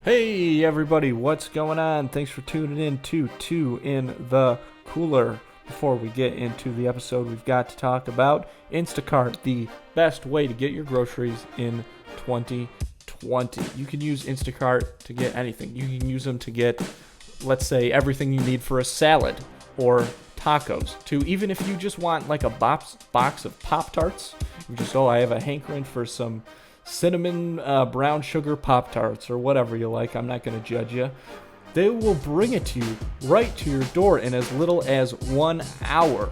Hey everybody, what's going on? Thanks for tuning in to Two in the Cooler. Before we get into the episode, we've got to talk about Instacart, the best way to get your groceries in 2020. You can use Instacart to get anything. You can use them to get, let's say, everything you need for a salad or tacos. To even if you just want like a box of Pop-Tarts, you just, I have a hankering for some cinnamon brown sugar Pop-Tarts or whatever you like. I'm not going to judge you. They will bring it to you right to your door in as little as 1 hour.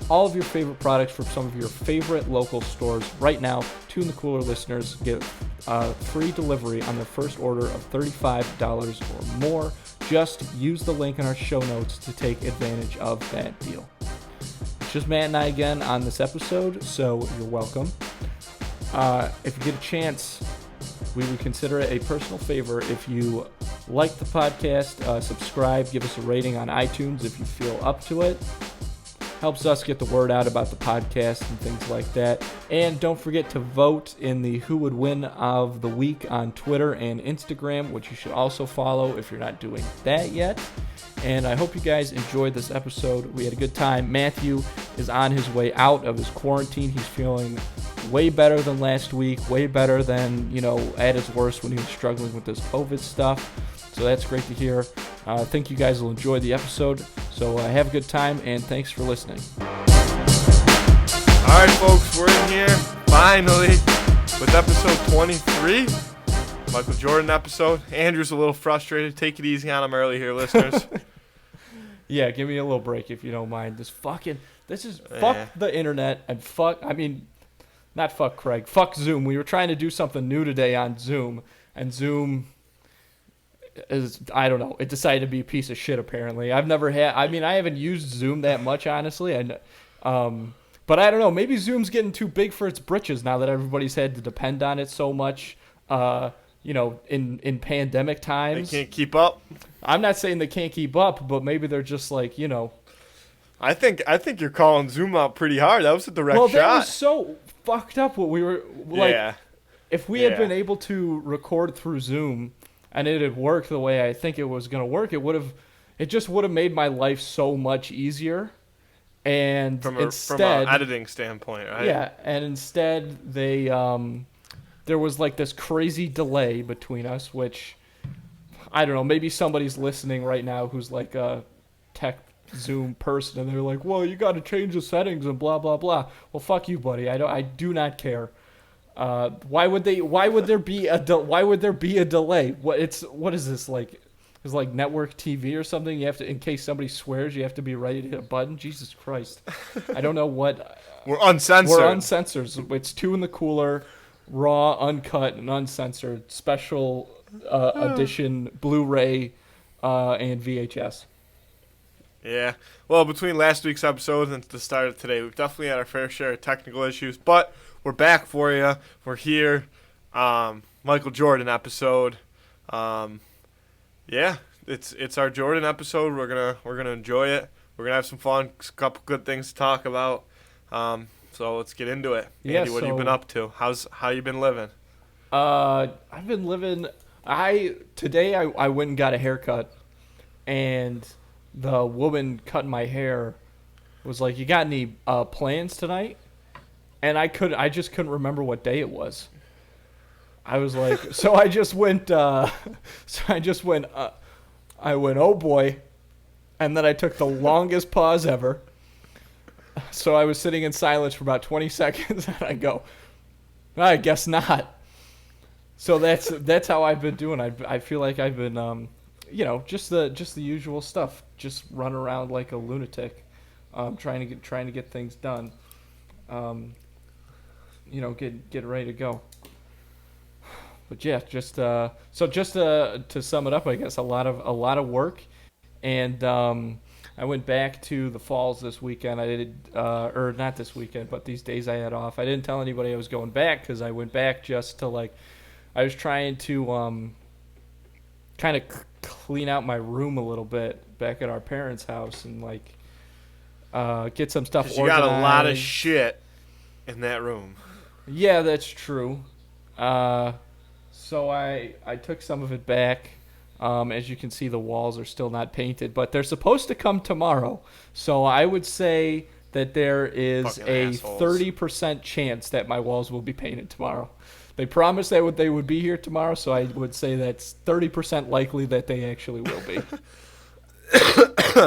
All of your favorite products from some of your favorite local stores right now. Two in the Cooler listeners get free delivery on their first order of $35 or more. Just use the link in our show notes to take advantage of that deal. It's just Matt and I again on this episode, so you're welcome. If you get a chance, we would consider it a personal favor if you like the podcast, subscribe, give us a rating on iTunes if you feel up to it. Helps us get the word out about the podcast and things like that. And don't forget to vote in the Who Would Win of the Week on Twitter and Instagram, which you should also follow if you're not doing that yet. And I hope you guys enjoyed this episode. We had a good time. Matthew is on his way out of his quarantine. He's feeling way better than last week, way better than, at his worst when he was struggling with this COVID stuff. So that's great to hear. I think you guys will enjoy the episode. So have a good time, and thanks for listening. All right, folks, we're in here finally with episode 23, Michael Jordan episode. Andrew's a little frustrated. Take it easy on him early here, listeners. Yeah, give me a little break if you don't mind. Fuck the internet and not fuck Craig, fuck Zoom. We were trying to do something new today on Zoom, and Zoom I don't know, it decided to be a piece of shit apparently. I haven't used Zoom that much, honestly, but I don't know, maybe Zoom's getting too big for its britches now that everybody's had to depend on it so much, in pandemic times. They can't keep up? I'm not saying they can't keep up, but maybe they're just like, I think you're calling Zoom out pretty hard. That was a direct shot. That was so fucked up what we were, like, yeah. If we had been able to record through Zoom and it had worked the way I think it was going to work, it just would have made my life so much easier. And from instead, an editing standpoint, right? Yeah, and instead they there was like this crazy delay between us, which I don't know, maybe somebody's listening right now who's like a tech Zoom person and they're like, "Well, you got to change the settings and blah blah blah." Well, fuck you, buddy. I do not care. Why would there be a delay? What is this like? It's like network TV or something. You have to, in case somebody swears, you have to be ready to hit a button. Jesus Christ! I don't know what. We're uncensored. We're uncensored. It's Two in the Cooler, raw, uncut, and uncensored, special edition Blu-ray and VHS. Yeah. Well, between last week's episode and the start of today, we've definitely had our fair share of technical issues, but we're back for you. We're here. Michael Jordan episode. Yeah, it's our Jordan episode. We're gonna enjoy it. We're gonna have some fun. A couple good things to talk about. So let's get into it. Yeah, Andy, what have you been up to? How you been living? I've been living. Today I went and got a haircut, and the woman cutting my hair was like, "You got any plans tonight?" And I just couldn't remember what day it was. I was like, I went, "Oh boy," and then I took the longest pause ever. So I was sitting in silence for about 20 seconds, and I go, "I guess not." So that's how I've been doing. I feel like I've been, just the usual stuff, just run around like a lunatic, trying to get things done. Get ready to go. But yeah, just to sum it up, I guess a lot of work, and I went back to the falls this weekend. I did, or not this weekend, but these days I had off. I didn't tell anybody I was going back because I went back just to I was trying to kind of clean out my room a little bit back at our parents' house and get some stuff organized. You got a lot of shit in that room. Yeah, that's true. So I took some of it back. As you can see, the walls are still not painted, but they're supposed to come tomorrow. So I would say that there is Fucking a assholes. 30% chance that my walls will be painted tomorrow. They promised that they would be here tomorrow, so I would say that's 30% likely that they actually will be.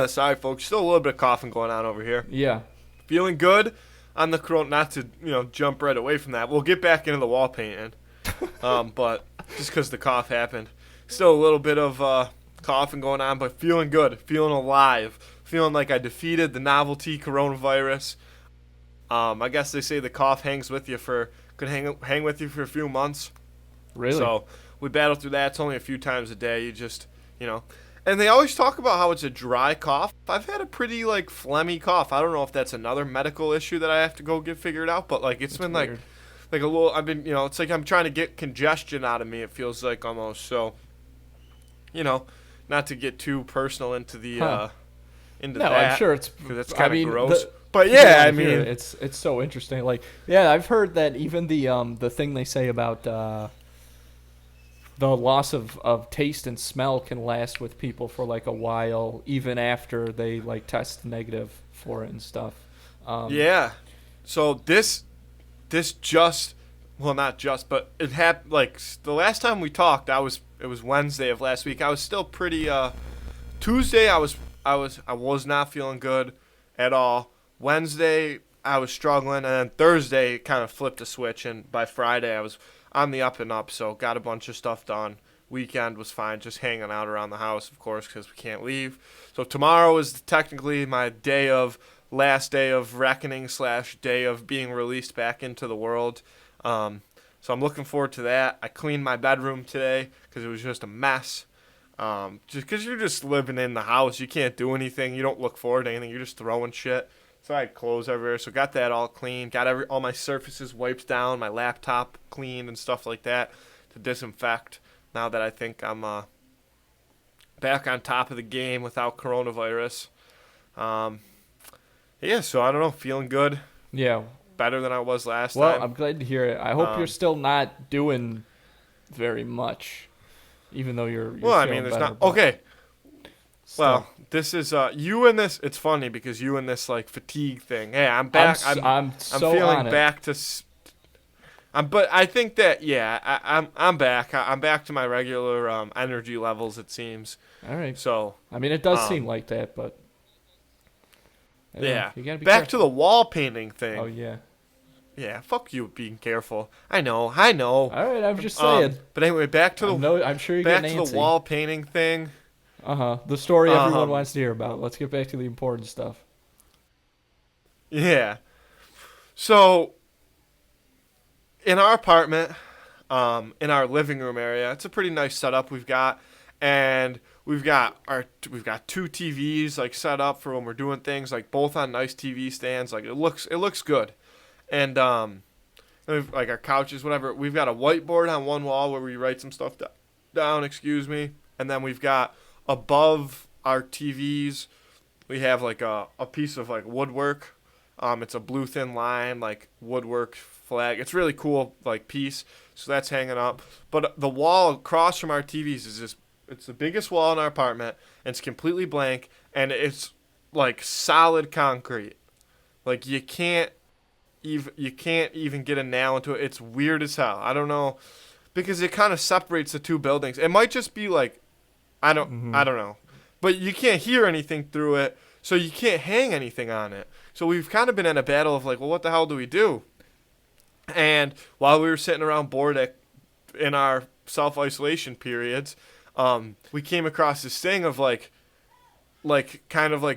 Sorry, folks. Still a little bit of coughing going on over here. Yeah. Feeling good on the corona. Not to jump right away from that. We'll get back into the wall painting, but just because the cough happened, still a little bit of coughing going on, but feeling good, feeling alive, feeling like I defeated the novelty coronavirus. I guess they say the cough could hang with you for a few months. Really? So we battle through that. It's only a few times a day. You just, and they always talk about how it's a dry cough. I've had a pretty phlegmy cough. I don't know if that's another medical issue that I have to go get figured out, but it's been weird. like a little. I've been, it's like I'm trying to get congestion out of me. It feels like almost. So, not to get too personal into the into No, that. I'm sure it's. Because that's kind of gross. The, but yeah, I mean, it's so interesting. I've heard that even the thing they say about the loss of taste and smell can last with people for a while, even after they test negative for it and stuff. Yeah. So this just, well, not just, but it happened. The last time we talked, it was Wednesday of last week. I was still pretty. Tuesday, I was not feeling good at all. Wednesday, I was struggling, and then Thursday, it kind of flipped a switch, and by Friday, I was on the up and up. So got a bunch of stuff done. Weekend was fine, just hanging out around the house, of course, because we can't leave. So tomorrow is technically my last day of reckoning / day of being released back into the world. So I'm looking forward to that. I cleaned my bedroom today because it was just a mess. Just because you're just living in the house, you can't do anything. You don't look forward to anything. You're just throwing shit. So I had clothes everywhere. So got that all clean. Got all my surfaces wiped down, my laptop cleaned and stuff like that to disinfect. Now that I think I'm back on top of the game without coronavirus. Yeah, so I don't know. Feeling good. Yeah. Better than I was last time. Well, I'm glad to hear it. I hope you're still not doing very much, even though you're well, I feeling mean, there's better, not. but Okay. still. Well, this is you and this. It's funny because you and this fatigue thing. Hey, I'm back. I'm so feeling on it. back to. But I think that I'm back. I'm back to my regular energy levels. It seems. All right. So I mean, it does seem like that, but yeah. you gotta be back careful. to the wall painting thing. Oh yeah. Yeah, fuck you being careful. I know. All right, I'm just saying. But anyway, back to I'm sure you're back getting to antsy. the wall painting thing. The story everyone wants to hear about. Let's get back to the important stuff. Yeah. So in our apartment, in our living room area, it's a pretty nice setup we've got, and we've got two TVs set up for when we're doing things, both on nice TV stands. It looks good. And our couches, whatever. We've got a whiteboard on one wall where we write some stuff down, and then we've got above our TVs, we have a piece of woodwork. It's a blue thin line woodwork flag. It's really cool piece. So that's hanging up. But the wall across from our TVs it's the biggest wall in our apartment, and it's completely blank, and it's solid concrete. You can't even get a nail into it. It's weird as hell. I don't know, because it kind of separates the two buildings. It might just be I don't know, but you can't hear anything through it, so you can't hang anything on it. So we've kind of been in a battle of well, what the hell do we do? And while we were sitting around bored in our self-isolation periods, we came across this thing of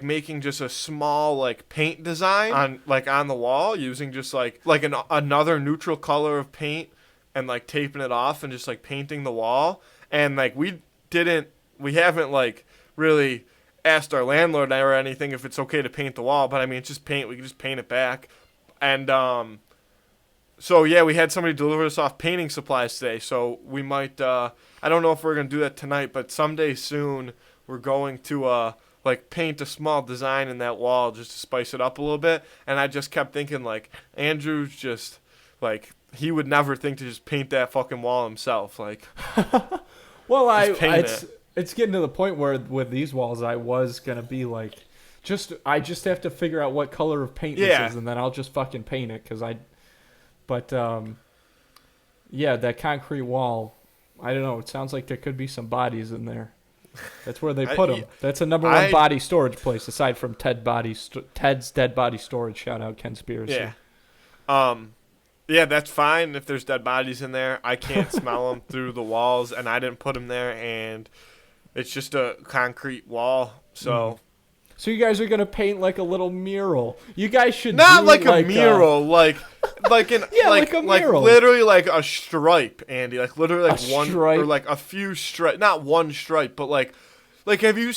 making just a small paint design on the wall using just another neutral color of paint and taping it off and just painting the wall. And we haven't really asked our landlord or anything if it's okay to paint the wall, but I mean, it's just paint. We can just paint it back. And so yeah, we had somebody deliver us off painting supplies today, so we might I don't know if we're going to do that tonight, but someday soon we're going to paint a small design in that wall just to spice it up a little bit. And I just kept thinking Andrew's just he would never think to just paint that fucking wall himself. Like, Well, paint it's getting to the point where with these walls, I was gonna be like, I just have to figure out what color of paint this is, and then I'll just fucking paint it yeah, that concrete wall. I don't know. It sounds like there could be some bodies in there. That's where they put them. That's a number one body storage place aside from Ted's dead body storage. Shout out Conspiracy. Yeah. Yeah, that's fine if there's dead bodies in there. I can't smell them through the walls, and I didn't put them there, and it's just a concrete wall. So, So you guys are gonna paint like a little mural. You guys should not do like a mural, like like a mural, literally like a stripe, Andy, like literally like one stripe? or like a few stripe, not one stripe, but like have you?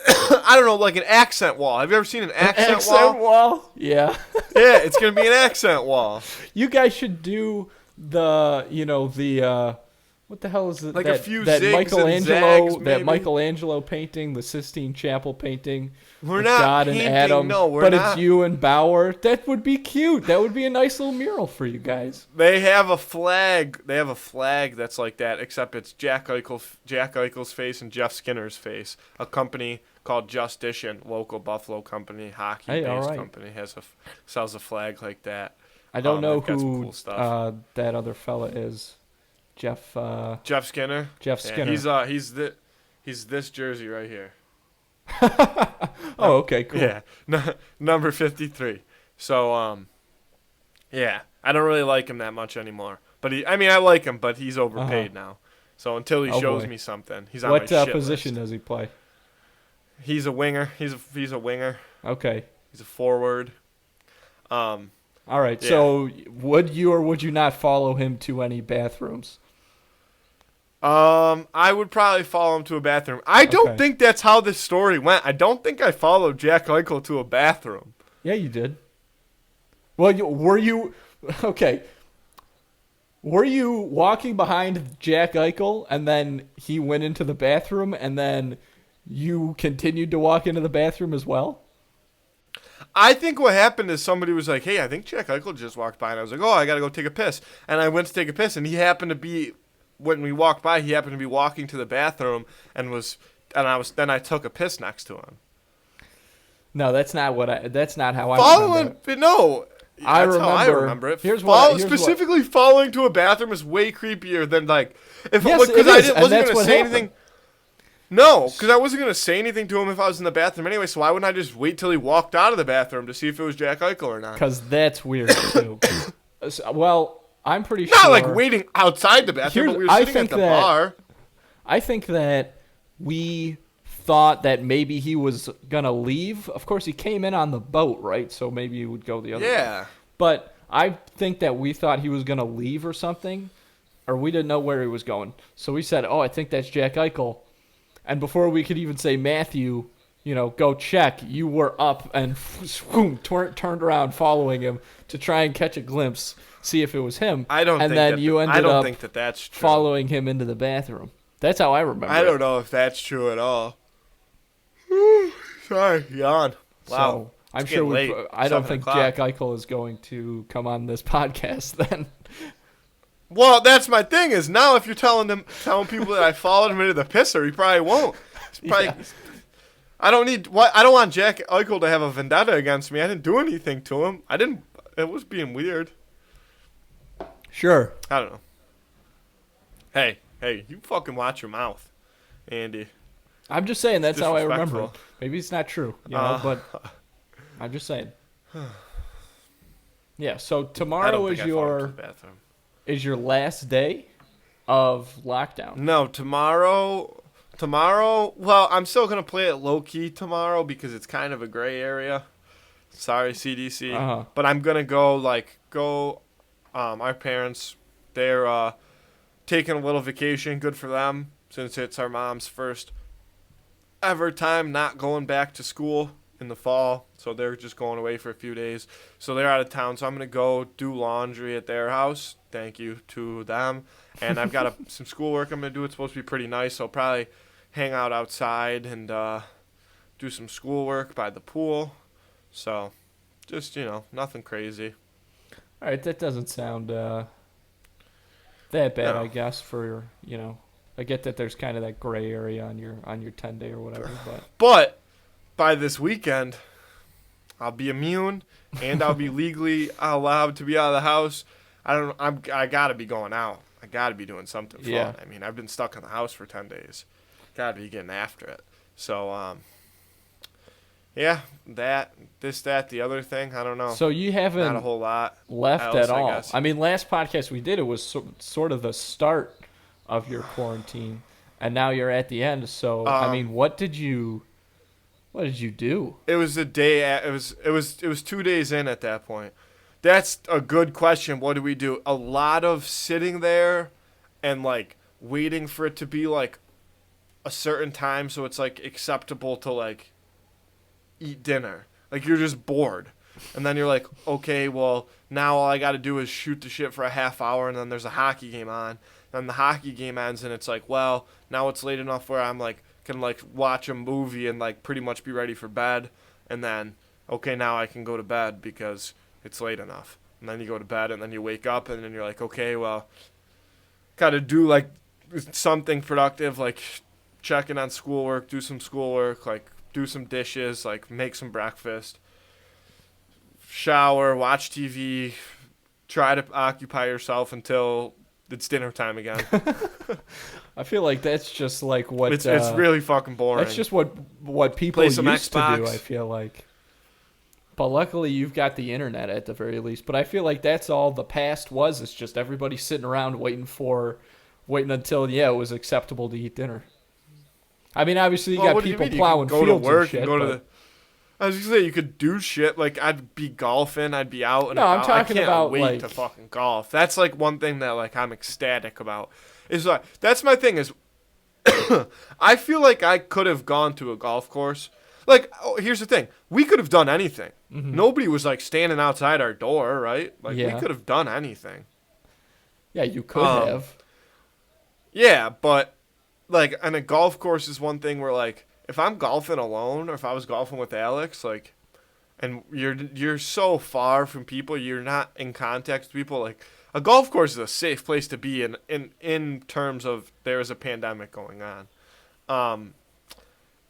I don't know, like an accent wall. Have you ever seen an accent wall? Yeah. Yeah, it's gonna be an accent wall. You guys should do the what the hell is it? Like that, a few that zigs Michelangelo and zags, that maybe? Michelangelo painting, the Sistine Chapel painting. We're with not God painting, and Adam, no, we're but not. it's you and Bauer. That would be cute. That would be a nice little mural for you guys. They have a flag. They have a flag that's like that, except it's Jack Eichel's face and Jeff Skinner's face. A company called Justition, local Buffalo company, hockey-based company, sells a flag like that. I don't know got some who cool stuff. that other fella is. Jeff Skinner. Jeff Skinner. Yeah, he's this jersey right here. Oh, okay, cool. Yeah, number 53. So, yeah, I don't really like him that much anymore. But I like him, but he's overpaid now. So until he shows me something, he's on my shit What position list. does he play? He's a winger. He's a winger. Okay. He's a forward. All right. Yeah. So would you or would you not follow him to any bathrooms? I would probably follow him to a bathroom. I don't think that's how this story went. I don't think I followed Jack Eichel to a bathroom. Yeah, you did. Well, were you okay? Were you walking behind Jack Eichel and then he went into the bathroom and then you continued to walk into the bathroom as well? I think what happened is somebody was like, "Hey, I think Jack Eichel just walked by," and I was like, "Oh, I gotta go take a piss." And I went to take a piss, and he happened to be, when we walked by, he happened to be walking to the bathroom, and I took a piss next to him. No, that's not how I following, remember it. But no, I remember it. Here's specifically following to a bathroom is way creepier than like if yes, because I wasn't gonna say happened. anything. No, because I wasn't going to say anything to him if I was in the bathroom anyway, so why wouldn't I just wait till he walked out of the bathroom to see if it was Jack Eichel or not? Because that's weird, too. Well, I'm pretty sure... Not like waiting outside the bathroom, but we were sitting at the bar. I think that we thought that maybe he was going to leave. Of course, he came in on the boat, right? So maybe he would go the other way. But I think that we thought he was going to leave or something, or we didn't know where he was going. So we said, I think that's Jack Eichel. And before we could even say, Matthew, go check, you were up and turned around following him to try and catch a glimpse, see if it was him. I don't think that's true. Following him into the bathroom. That's how I remember I don't know if that's true at all. Sorry, yawn. Wow. So, I'm sure I don't think Jack Eichel is going to come on this podcast then. Well, that's my thing is now if you're telling people that I followed him into the pisser, he probably won't. I don't want Jack Eichel to have a vendetta against me. I didn't do anything to him. It was being weird. Sure. I don't know. Hey, you fucking watch your mouth, Andy. I'm just saying that's how I remember it. Maybe it's not true, but I'm just saying. Yeah, so tomorrow is your last day of lockdown. No, tomorrow, well, I'm still going to play it low-key tomorrow because it's kind of a gray area. Sorry, CDC. Uh-huh. But I'm going to go, our parents, they're taking a little vacation. Good for them since it's our mom's first ever time not going back to school in the fall. So they're just going away for a few days. So they're out of town. So I'm going to go do laundry at their house. Thank you to them. And I've got some schoolwork I'm going to do. It's supposed to be pretty nice. So I'll probably hang out outside and do some schoolwork by the pool. So just, nothing crazy. right, that doesn't sound that bad, No. I guess. I get that there's kind of that gray area on your 10-day or whatever, but But by this weekend, I'll be immune and I'll be legally allowed to be out of the house. I gotta be going out. I gotta be doing something fun. Yeah. I mean, I've been stuck in the house for 10 days. Gotta be getting after it. So, yeah, that, the other thing. I don't know. so you haven't Not a whole lot. left else, at I all. guess. I mean, last podcast we did, it was sort of the start of your quarantine, and now you're at the end. So, I mean, what did you do? It was the day. It was 2 days in at that point. That's a good question. What do we do? A lot of sitting there, and like waiting for it to be like a certain time, so it's like acceptable to like eat dinner. Like you're just bored, and then you're like, okay, well now all I got to do is shoot the shit for a half hour, and then there's a hockey game on. Then the hockey game ends, and it's like, well now it's late enough where I'm like can like watch a movie and like pretty much be ready for bed, and then okay now I can go to bed because it's late enough. And then you go to bed, and then you wake up, and then you're like, okay, well gotta do like something productive, like checking on schoolwork, do some schoolwork, like do some dishes, like make some breakfast, shower, watch TV, try to occupy yourself until it's dinner time again. I feel like that's just like what It's really fucking boring. that's just what people Play used some to do. Xbox. I feel like, but luckily you've got the internet at the very least. But I feel like that's all the past was. It's just everybody sitting around waiting until it was acceptable to eat dinner. I mean, obviously you Well, got what do you people mean? You plowing could go fields to work and shit. go to but- the. I was gonna say you could do shit like I'd be golfing, I'd be out and No, I'm about. talking I can't about, wait like- to fucking golf. That's like one thing that like I'm ecstatic about. Is like that's my thing is I feel like I could have gone to a golf course. Like here's the thing, we could have done anything. Mhm. Nobody was like standing outside our door, right? Like Yeah. we could have done anything. Yeah, you could have. Yeah, but like on a golf course is one thing where like if I'm golfing alone or if I was golfing with Alex, like and you're so far from people, you're not in contact with people, like a golf course is a safe place to be in terms of there is a pandemic going on.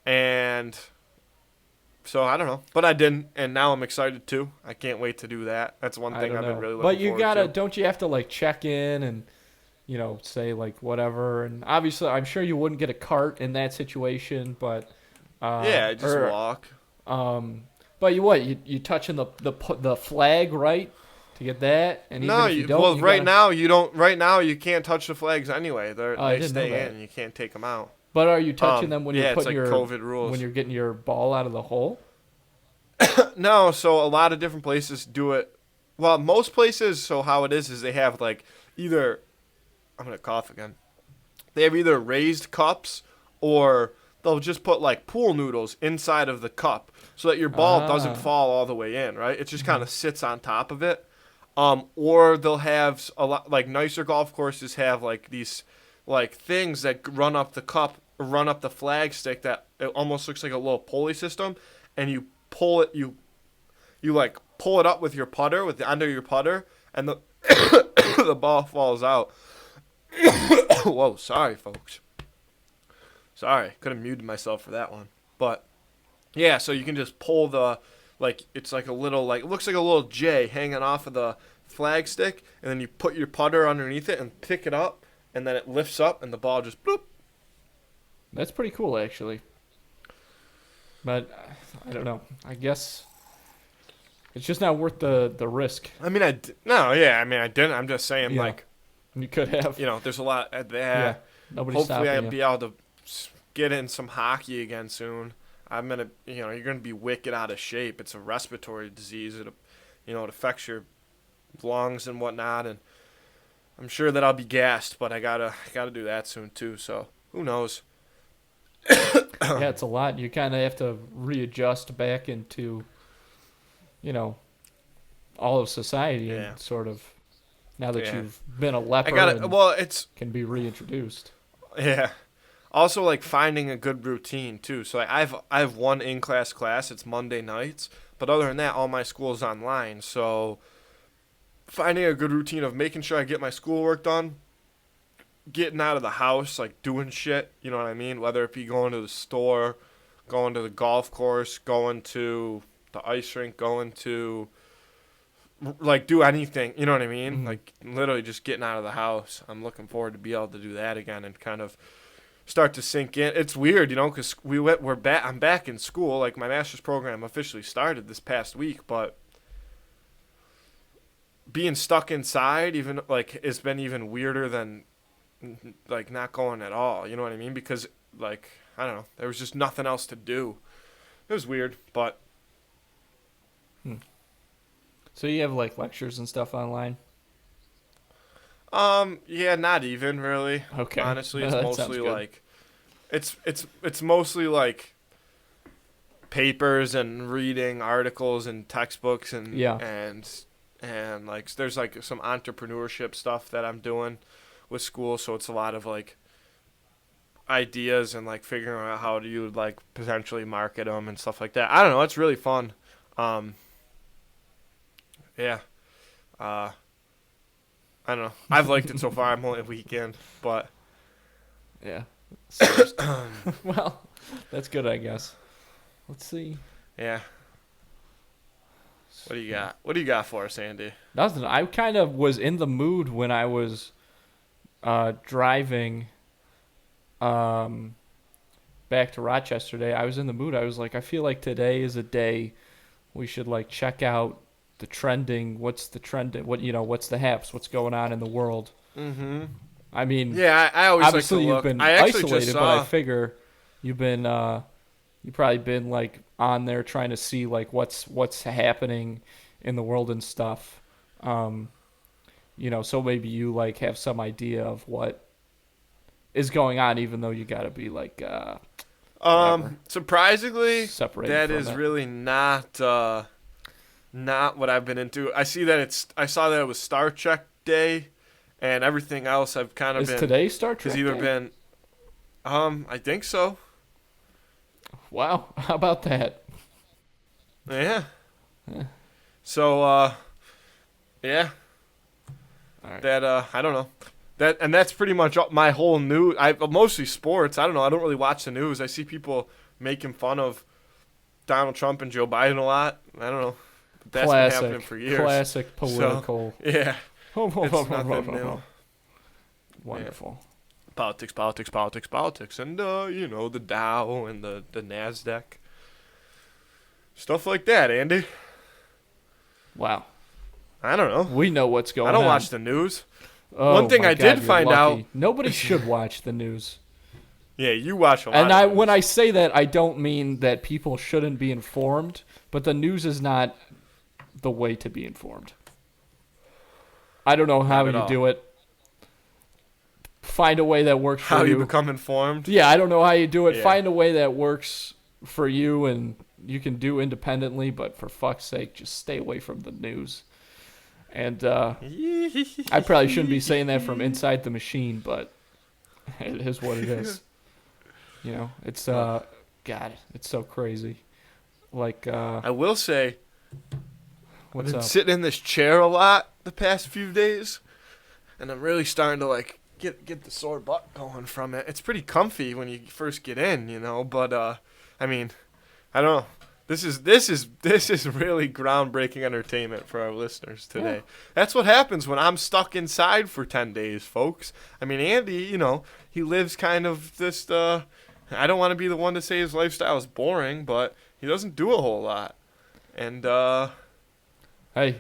And so I don't know. But I didn't, and now I'm excited too. I can't wait to do that. That's one I thing don't I've know. been really looking But you forward gotta, to. don't you have to like check in and say like whatever? And obviously, I'm sure you wouldn't get a cart in that situation, but Yeah, just walk. But you touching the flag, right, to get that? And even No, if you don't, well, you right gotta- now you don't. Right now you can't touch the flags anyway. I They didn't know stay that. in. You can't take them out. But are you touching them when yeah, you're it's putting like your COVID rules. when you're getting your ball out of the hole? No, so a lot of different places do it. Well, most places. So how it is they have like either. I'm gonna cough again. They have either raised cups or they'll just put like pool noodles inside of the cup so that your ball Ah. doesn't fall all the way in, right? It just kind of sits on top of it. Or they'll have a lot like nicer golf courses have like these like things that run up the cup, or run up the flag stick that it almost looks like a little pulley system, and you pull it, you like pull it up with your putter, with the end of your putter, and the the ball falls out. Whoa, sorry folks. Sorry, could have muted myself for that one. But yeah, so you can just pull the like it's like a little like it looks like a little J hanging off of the flag stick, and then you put your putter underneath it and pick it up, and then it lifts up and the ball just bloop. That's pretty cool, actually. But I don't know. I guess it's just not worth the risk. I mean, I didn't. I'm just saying, Yeah. like, You could have. there's a lot at Yeah. that. Nobody's Hopefully, stopping I'll you. be able to get in some hockey again soon. I'm gonna, you're gonna be wicked out of shape. It's a respiratory disease. It affects your lungs and whatnot, and I'm sure that I'll be gassed. But I gotta do that soon too. So who knows? Yeah, it's a lot. You kind of have to readjust back into, all of society Yeah. and sort of now that Yeah. you've been a leper and It's can be reintroduced. yeah. Also, like finding a good routine too. So like, I have one in-class class. It's Monday nights, but other than that, all my school's online. So finding a good routine of making sure I get my schoolwork done, getting out of the house, like doing shit, you know what I mean? Whether it be going to the store, going to the golf course, going to the ice rink, going to, like, do anything, you know what I mean? Mhm. Like, literally just getting out of the house. I'm looking forward to be able to do that again and kind of start to sink in. It's weird, you know, because I'm back in school. Like, my master's program officially started this past week, but being stuck inside, even, like, it's been even weirder than, like, not going at all, you know what I mean? Because, like, I don't know, there was just nothing else to do. It was weird, but So you have like lectures and stuff online? yeah, not even really. Okay. Honestly, it's That sounds mostly good. like it's mostly like papers and reading articles and textbooks and Yeah. and like there's like some entrepreneurship stuff that I'm doing with school, so it's a lot of like ideas and like figuring out how do you like potentially market them and stuff like that. I don't know, it's really fun. Yeah. I don't know. I've liked it so far. I'm only a weekend, but Yeah. So- well, that's good, I guess. Let's see. yeah. What do you got? What do you got for us, Andy? Nothing. I kind of was in the mood when I was driving back to Rochester today. I was in the mood. I was like, I feel like today is a day we should like check out the trending. What's the trend? What's the haps? What's going on in the world? Mm-hmm. I mean, Yeah, I always obviously like to you've look. been I actually isolated, just but I saw. figure you've been you've probably been like on there trying to see like what's happening in the world and stuff. So maybe you like have some idea of what is going on, even though you got to be like whatever. Surprisingly, Separated that from is it. really not what I've been into. I saw that it was Star Trek Day, and everything else I've kind of Is been. today Star Trek Has either Day? been. I think so. Wow, how about that? Yeah. Yeah. So, yeah. All right. That I don't know. That's pretty much my whole news. Mostly sports. I don't know. I don't really watch the news. I see people making fun of Donald Trump and Joe Biden a lot. I don't know. But that's been happening for years. Classic political. Yeah. It's nothing new. Wonderful. Politics, and the Dow and the Nasdaq. Stuff like that, Andy. Wow. I don't know. We know what's going I on. don't watch the news. Oh, One thing my I God, did you're find lucky. out- Nobody should watch the news. Yeah, you watch a lot. And when I say that, I don't mean that people shouldn't be informed, but the news is not the way to be informed. I don't know how Not at you all. do it. Find a way that works for how you. you become informed. Yeah, I don't know how you do it. Yeah. Find a way that works for you and you can do independently, but for fuck's sake, just stay away from the news. And I probably shouldn't be saying that from inside the machine, but it is what it is. It's God, it's so crazy. Like I will say, what's I've been up? sitting in this chair a lot the past few days, and I'm really starting to like get the sore butt going from it. It's pretty comfy when you first get in, but I mean, I don't know. This is really groundbreaking entertainment for our listeners today. Yeah. That's what happens when I'm stuck inside for 10 days, folks. I mean, Andy, he lives kind of this I don't want to be the one to say his lifestyle is boring, but he doesn't do a whole lot. And Hey,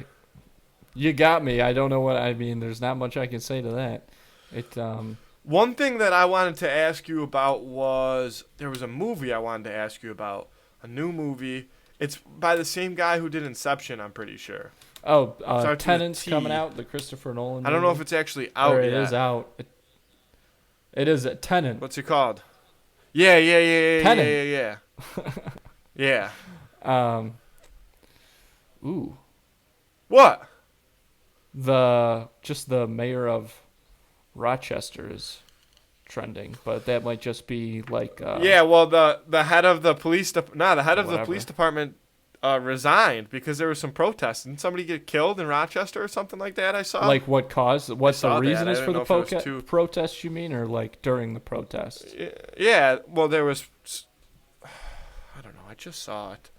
you got me. I don't know what I mean. There's not much I can say to that. one thing that I wanted to ask you about was there was a movie I wanted to ask you about. A new movie. It's by the same guy who did Inception, I'm pretty sure. Oh, Starts with a Tenant's T. coming out, the Christopher Nolan. I don't know if movie. it's actually out Or it yet. is out. It is a Tenant. What's it called? Yeah. Tenet. Yeah. Ooh, What? the mayor of Rochester is trending, but that might just be like Yeah, well the head of the police the head of the whatever. police department resigned because there was some protests. Didn't somebody get killed in Rochester or something like that? I saw. Like what caused? What the reason is for the protests? You mean, or like during the protests? Yeah. Well, there was. I don't know. I just saw it.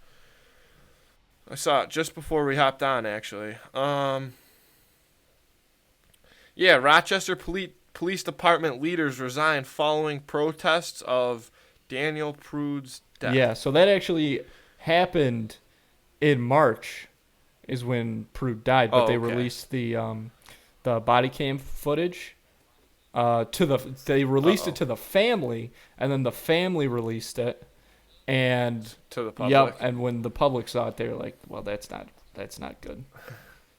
I saw it just before we hopped on, actually. Yeah, Rochester Police Department leaders resigned following protests of Daniel Prude's death. Yeah, so that actually happened in March, is when Prude died. But they released the body cam footage. They released it to the family, and then the family released it, and to the public. Yep, and when the public saw it, they were like, "Well, that's not good."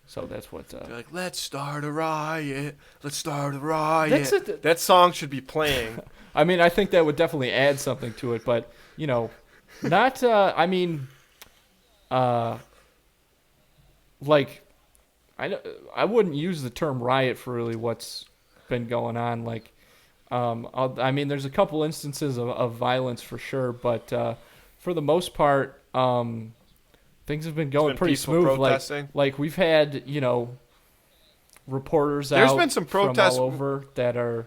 So that's what. They're like, "Let's start a riot. Let's start a riot." That song should be playing. I mean, I think that would definitely add something to it, but not. I mean, like, I wouldn't use the term riot for really what's been going on. Like, I mean, there's a couple instances of violence for sure, but for the most part, things have been going pretty smooth. Like we've had, reporters There's out been some protests from all over that are,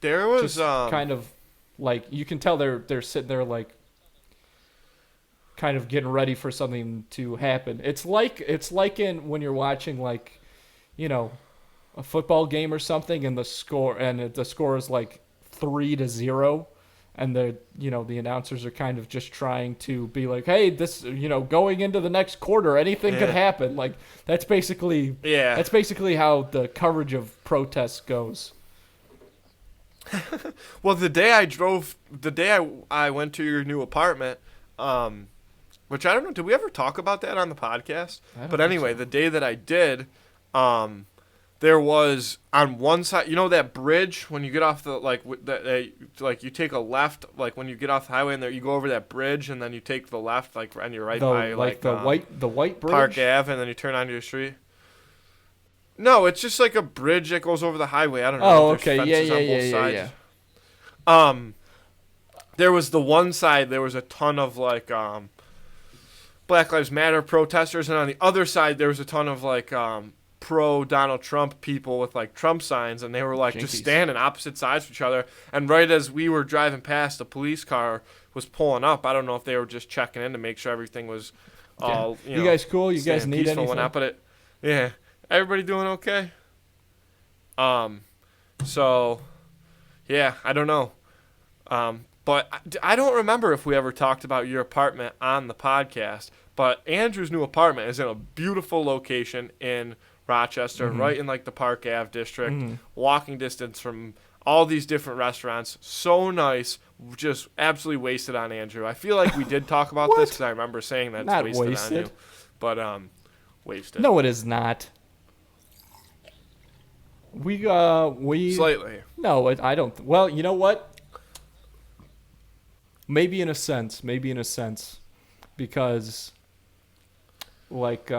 there was just kind of like, you can tell they're sitting there like kind of getting ready for something to happen. It's like when you're watching like, a football game or something, and the score is like 3-0. And the announcers are kind of just trying to be like, hey, this, going into the next quarter, anything could happen. Like, that's basically how the coverage of protests goes. Well, the day I went to your new apartment, which I don't know, did we ever talk about that on the podcast? But anyway, the day that I did, there was on one side, that bridge when you get off the like you take a left, like when you get off the highway and there you go over that bridge and then you take the left, like, and you're right by the white bridge, Park Ave, and then you turn onto your street. No, it's just like a bridge that goes over the highway. I don't know. Oh, okay, yeah. There was the one side. There was a ton of like Black Lives Matter protesters, and on the other side there was a ton of like pro Donald Trump people with like Trump signs, and they were like just standing opposite sides of each other. And right as we were driving past, the police car was pulling up. I don't know if they were just checking in to make sure everything was all you guys cool. You guys need anything? Whatnot, but everybody doing okay. So yeah, I don't know. But I don't remember if we ever talked about your apartment on the podcast. But Andrew's new apartment is in a beautiful location in Rochester, right in like the Park Ave district, walking distance from all these different restaurants. So nice, just absolutely wasted on Andrew. I feel like we did talk about this because I remember saying that not it's wasted on you, but wasted. No, it is not. We slightly. No, I don't. Well, you know what? Maybe in a sense, because like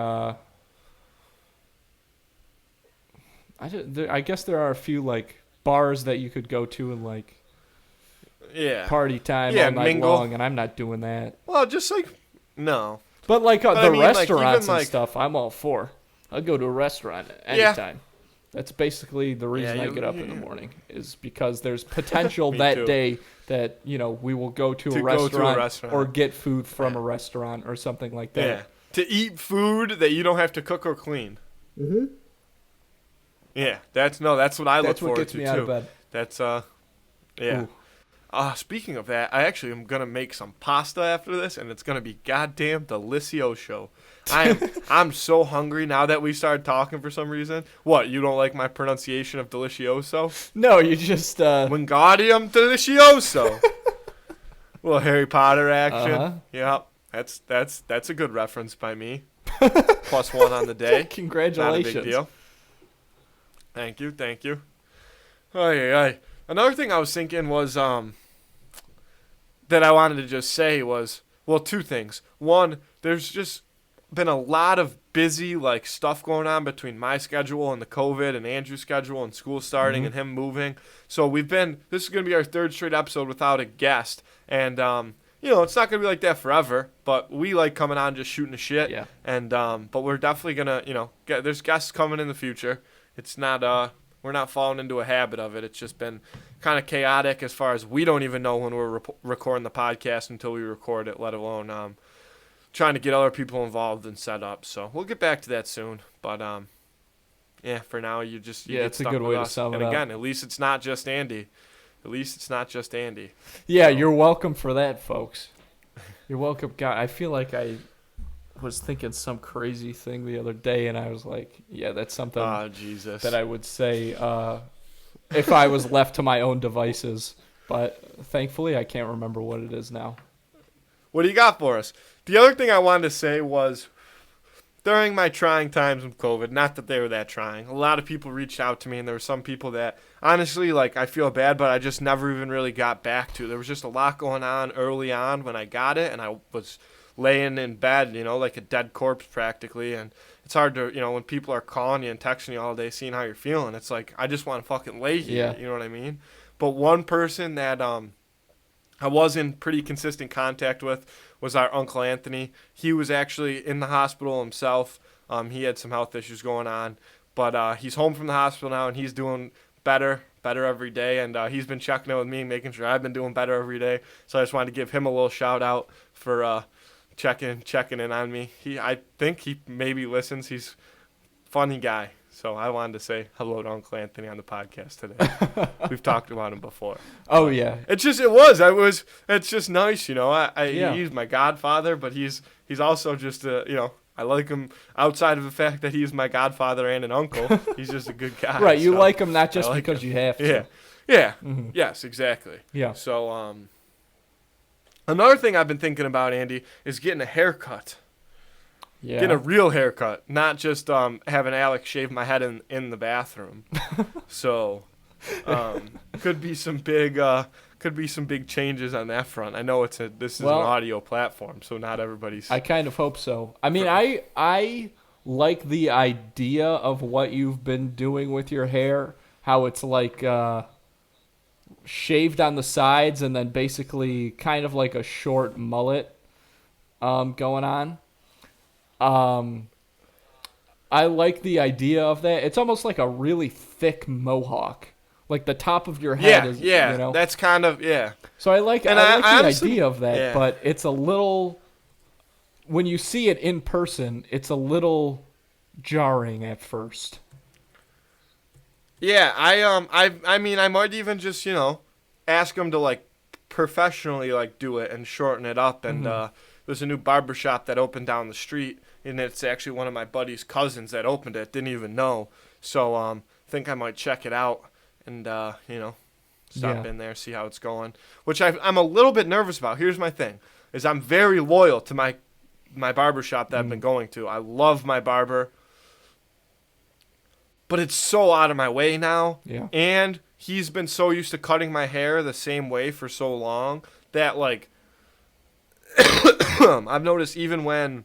I guess there are a few like bars that you could go to and like party time all night mingle. long, and I'm not doing that. Well, just like no. But like the I mean, restaurants like, and stuff, I'm all for. I'll go to a restaurant anytime. That's basically the reason I get up in the morning, is because there's potential that day that we will go to a restaurant or get food from a restaurant or something like that. Yeah. To eat food that you don't have to cook or clean. Mm-hmm. Yeah, that's what I look forward to too. That's what gets me out of bed. That's yeah. Speaking of that, I actually am gonna make some pasta after this, and it's gonna be goddamn delicioso. I'm so hungry now that we started talking for some reason. What, you don't like my pronunciation of delicioso? No, you just Wingardium delicioso. Little Harry Potter action. Uh-huh. Yep, that's a good reference by me. +1 on the day. Congratulations. Not a big deal. Thank you. Ay. Another thing I was thinking was that I wanted to just say was, well, two things. One, there's just been a lot of busy like stuff going on between my schedule and the COVID and Andrew's schedule and school starting and him moving. So this is going to be our third straight episode without a guest. And it's not gonna be like that forever. But we like coming on just shooting the shit. Yeah. And but we're definitely gonna there's guests coming in the future. It's not we're not falling into a habit of it. It's just been kind of chaotic as far as we don't even know when we're recording the podcast until we record it, let alone trying to get other people involved and set up. So we'll get back to that soon. But yeah, for now you get it's a stuck good with way to us. sum it And up. again, at least it's not just Andy. Yeah, you're welcome for that, folks. You're welcome. God, I feel like I was thinking some crazy thing the other day, and I was like, yeah, that's something Oh, Jesus. that I would say if I was left to my own devices. But thankfully, I can't remember what it is now. What do you got for us? The other thing I wanted to say was during my trying times with COVID, not that they were that trying, a lot of people reached out to me, and there were some people that, honestly, like, I feel bad, but I just never even really got back to. There was just a lot going on early on when I got it, and I was laying in bed, like a dead corpse practically, and it's hard to, when people are calling you and texting you all day, seeing how you're feeling, it's like, I just want to fucking lay here, Yeah. you know what I mean? But one person that I was in pretty consistent contact with was our Uncle Anthony. He was actually in the hospital himself. He had some health issues going on, but he's home from the hospital now, and he's doing better every day, and he's been checking in with me, making sure I've been doing better every day. So I just wanted to give him a little shout out for checking in on me. I think he maybe listens. He's a funny guy. So I wanted to say hello to Uncle Anthony on the podcast today. We've talked about him before. Oh, yeah. It's just nice, he's my godfather, but he's also just I like him outside of the fact that he's my godfather and an uncle. He's just a good guy. Right, you so like him not just like because him. you have to. Yeah. Yeah. Mhm. Yes, exactly. Yeah. So another thing I've been thinking about, Andy, is getting a haircut. Yeah. Getting a real haircut, not just having Alex shave my head in the bathroom. So, could be some big changes on that front. I know this is an audio platform, so not everybody's. I kind of hope so. I mean, I like the idea of what you've been doing with your hair, how it's like shaved on the sides and then basically kind of like a short mullet going on. I like the idea of that. It's almost like a really thick mohawk. Like the top of your head is, that's kind of, So I like the honestly, idea of that, but it's a little, when you see it in person, it's a little jarring at first. Yeah, I mean, I might even just, ask him to, like, professionally, like, do it and shorten it up. And there's a new barbershop that opened down the street, and it's actually one of my buddy's cousins that opened it. Didn't even know. So think I might check it out and, stop in there, see how it's going. Which I'm a little bit nervous about. Here's my thing, is I'm very loyal to my barbershop that I've been going to. I love my barber. But it's so out of my way now. Yeah. And he's been so used to cutting my hair the same way for so long that, like, I've noticed even when,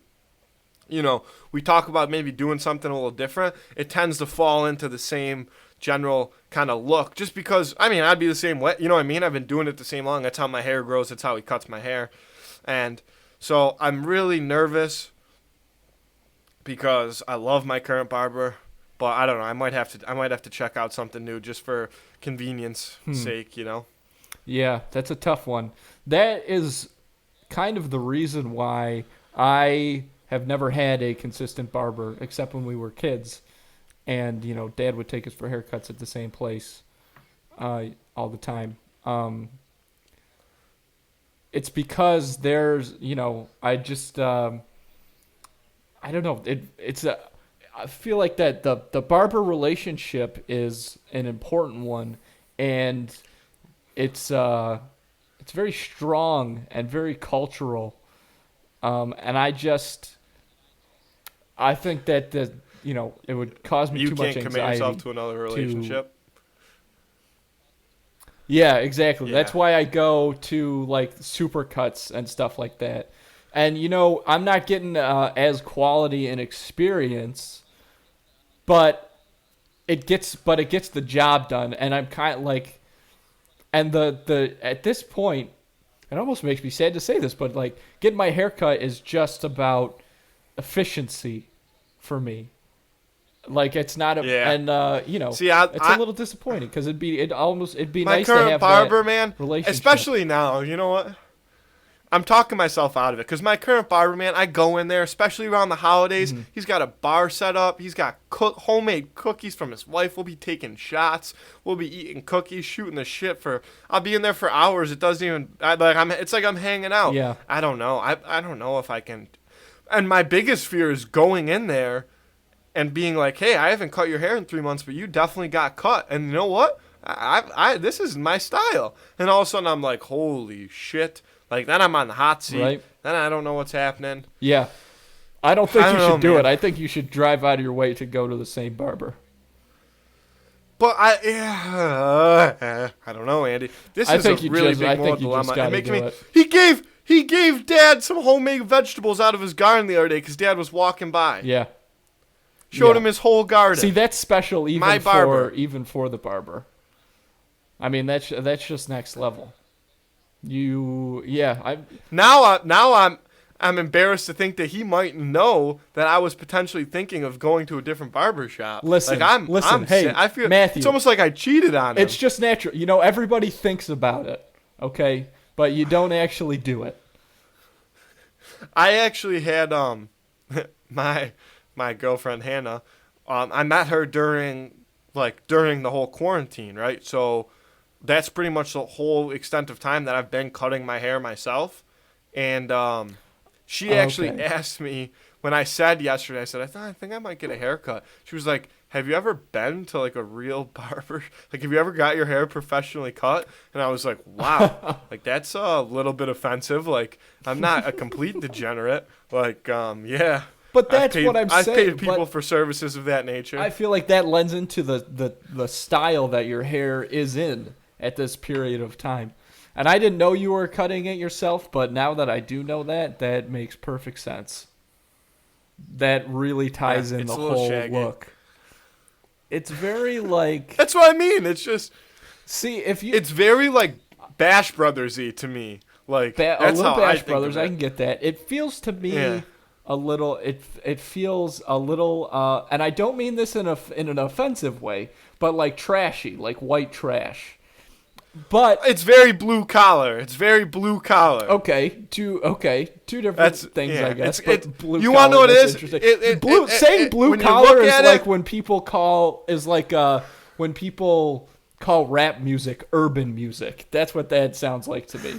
we talk about maybe doing something a little different, it tends to fall into the same general kind of look. Just because, I mean, I'd be the same way. You know what I mean? I've been doing it the same long. That's how my hair grows. That's how he cuts my hair. And so I'm really nervous because I love my current barber. But I don't know. I might have to check out something new just for convenience sake, Yeah, that's a tough one. That is kind of the reason why I have never had a consistent barber, except when we were kids, and Dad would take us for haircuts at the same place all the time. It's because there's, I just I don't know. I feel like that the barber relationship is an important one, and it's very strong and very cultural, and I think that it would cause me too much anxiety. You can't commit yourself to another relationship. Yeah, exactly. Yeah. That's why I go to like supercuts and stuff like that. And I'm not getting as quality and experience, but it gets the job done. And I'm kind of like, and the at this point, it almost makes me sad to say this, but like getting my hair cut is just about efficiency for me. Like it's not a, Yeah. and you know, See, it's a little disappointing because it'd be my nice to current have barber, that man, relationship. especially now. You know what? I'm talking myself out of it because my current barber, man, I go in there, especially around the holidays. Mm-hmm. He's got a bar set up. He's got homemade cookies from his wife. We'll be taking shots. We'll be eating cookies, shooting the shit for. I'll be in there for hours. It doesn't even. It's like I'm hanging out. Yeah. I don't know. I don't know if I can. And my biggest fear is going in there and being like, hey, I haven't cut your hair in 3 months, but you definitely got cut. And you know what? This is my style. And all of a sudden I'm like, holy shit. Like, then I'm on the hot seat. Right. Then I don't know what's happening. Yeah. I don't think I you don't should know, do man. it. I think you should drive out of your way to go to the same barber. But I don't know, Andy. This I is think a you really just- big I moral think you just dilemma. gotta It makes do me. it. He gave Dad some homemade vegetables out of his garden the other day because Dad was walking by. Yeah. Showed Yeah. him his whole garden. See, that's special My barber. even for the barber. I mean, that's just next level. Now I'm embarrassed to think that he might know that I was potentially thinking of going to a different barber shop. Listen, I'm hey, I feel Matthew, it's almost like I cheated on him. It's just natural. You know, everybody thinks about it, okay? But you don't actually do it. I actually had my girlfriend Hannah. I met her during the whole quarantine, right? So that's pretty much the whole extent of time that I've been cutting my hair myself. And she actually Okay. asked me when I said yesterday, I said, I think I might get a haircut. She was like, have you ever been to like a real barber? Like, have you ever got your hair professionally cut? And I was like, wow, like that's a little bit offensive. Like, I'm not a complete degenerate. Like, yeah. But that's what I'm I've saying. paid people but for services of that nature. I feel like that lends into the style that your hair is in at this period of time. And I didn't know you were cutting it yourself, but now that I do know that makes perfect sense. That really ties in it's the a little whole shaggy. look. It's very like That's what I mean. It's just, see if you it's very like Bash Brothers-y to me. Like, a that's little how I Bash think Brothers, of I it. can get that. It feels to me Yeah. a little. It feels a little, and I don't mean this in an offensive way, but like trashy, like white trash. But It's very blue collar. It's very blue collar. two different That's- things, yeah, I guess. it's- But blue you wanna know collar, what it that's is? interesting. Saying blue when you collar look is at like it- when people call when people call rap music urban music. That's what that sounds like to me.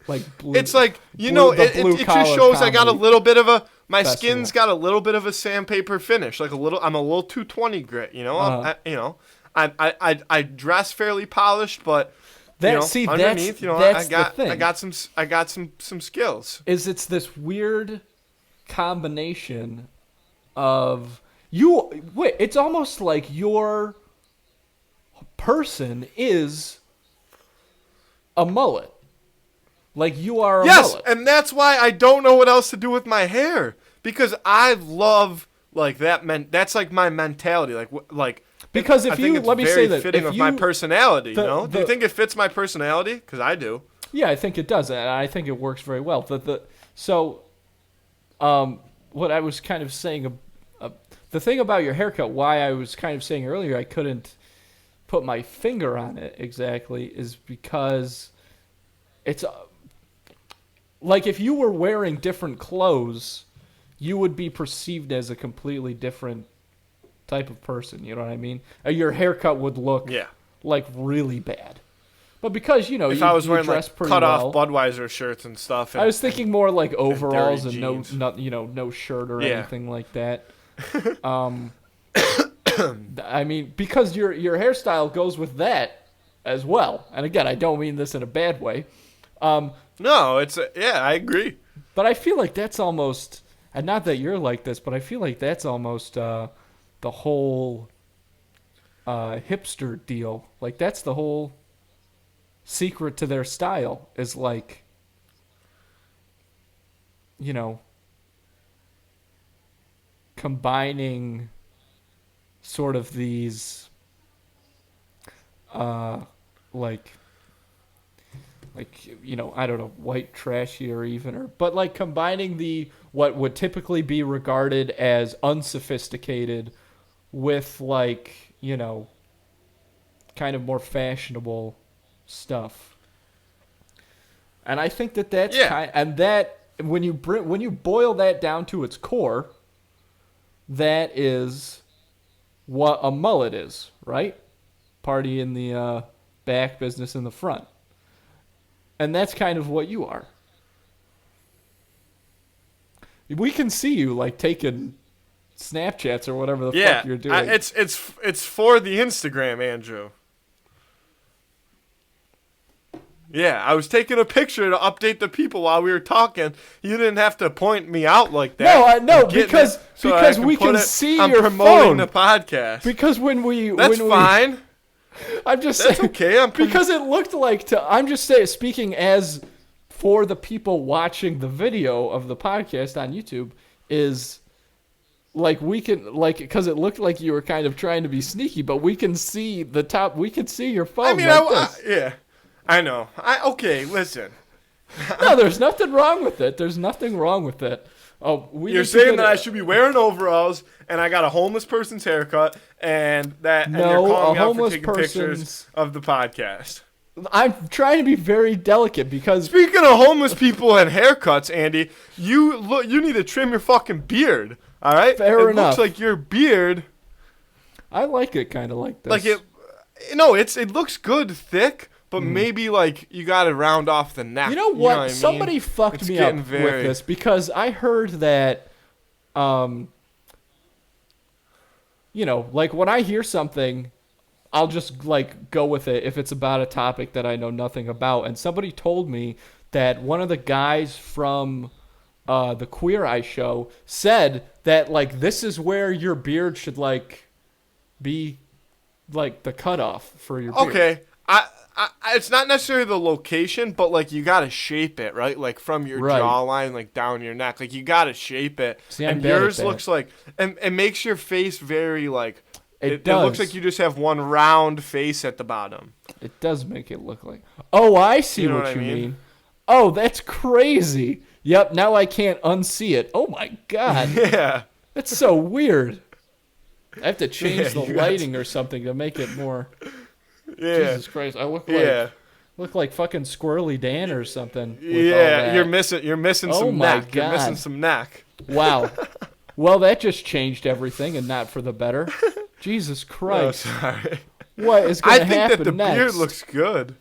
Like blue, It's like, blue- you know, the it just blue-collar shows I got a comedy little bit of my festival. skin's got a little bit of a sandpaper finish. Like I'm a little 220 grit, you know? I dress fairly polished, but That you know, see underneath, you know, that's I got the thing. I got some skills. It's this weird combination of you. Wait, it's almost like your person is a mullet. Like you are a Yes, mullet. and that's why I don't know what else to do with my hair because I love like that. That's like my mentality. Because if I think you it's let me very say that fitting if of my you- personality. the- You know, do you the- think it fits my personality? Because I do. Yeah, I think it does, and I think it works very well. What I was kind of saying, the thing about your haircut, why I was kind of saying earlier I couldn't put my finger on it exactly, is because it's like if you were wearing different clothes, you would be perceived as a completely different type of person. You know what I mean? Your haircut would look Yeah. like really bad. But because you If you, I was you wearing dress like pretty cut well, off Budweiser shirts and stuff, and, I was thinking more like overalls dirty and jeans. no shirt or Yeah. anything like that. I mean, because your hairstyle goes with that as well. And again, I don't mean this in a bad way. no, I agree. But I feel like that's almost, and not that you're like this, but I feel like that's almost the whole hipster deal. Like that's the whole secret to their style is like, you know, combining sort of these like like, you know, I don't know, white trashy or even, but like combining the what would typically be regarded as unsophisticated with like, you know, kind of more fashionable stuff. And I think that that's and that when you boil that down to its core, that is what a mullet is, right? Party in the back, business in the front. And that's kind of what you are. We can see you like taking Snapchats or whatever the fuck you're doing. It's for the Instagram, Andrew. Yeah, I was taking a picture to update the people while we were talking. You didn't have to point me out like that. No, I know because we can see your phone. I'm promoting the podcast. Because that's fine. I'm just saying. That's okay. Because it looked like I'm just saying, speaking as for the people watching the video of the podcast on YouTube, is like we can like because it looked like you were kind of trying to be sneaky, but we can see the top. We can see your phone. I mean, like I know. Okay, listen. No, there's nothing wrong with it. There's nothing wrong with it. Oh, you're saying that I should be wearing overalls and I got a homeless person's haircut and you're calling me out for taking pictures of the podcast. I'm trying to be very delicate because speaking of homeless people and haircuts, Andy, you need to trim your fucking beard. All right, fair enough. It looks like your beard. I like it kind of like this. Like it. No, it looks good, thick. But maybe, like, you got to round off the neck. You know what? Somebody fucked me up with this because I heard that, you know, like, when I hear something, I'll just, like, go with it if it's about a topic that I know nothing about. And somebody told me that one of the guys from the Queer Eye show said that, like, this is where your beard should, like, be, like, the cutoff for your beard. Okay. It's not necessarily the location, but like you gotta shape it, right? Like from your jawline, like down your neck, like you gotta shape it. See, and yours looks like, and it makes your face very like. It looks like you just have one round face at the bottom. It does make it look like. Oh, I see what you mean. Oh, that's crazy. Yep. Now I can't unsee it. Oh my god. Yeah. That's so weird. I have to change the lighting or something to make it more. Yeah. Jesus Christ, I look like fucking Squirrely Dan or something. Yeah, you're missing some neck. God. You're missing some neck. Wow. Well, that just changed everything and not for the better. Jesus Christ. No, sorry. What is going to happen I think that the next? beard looks good,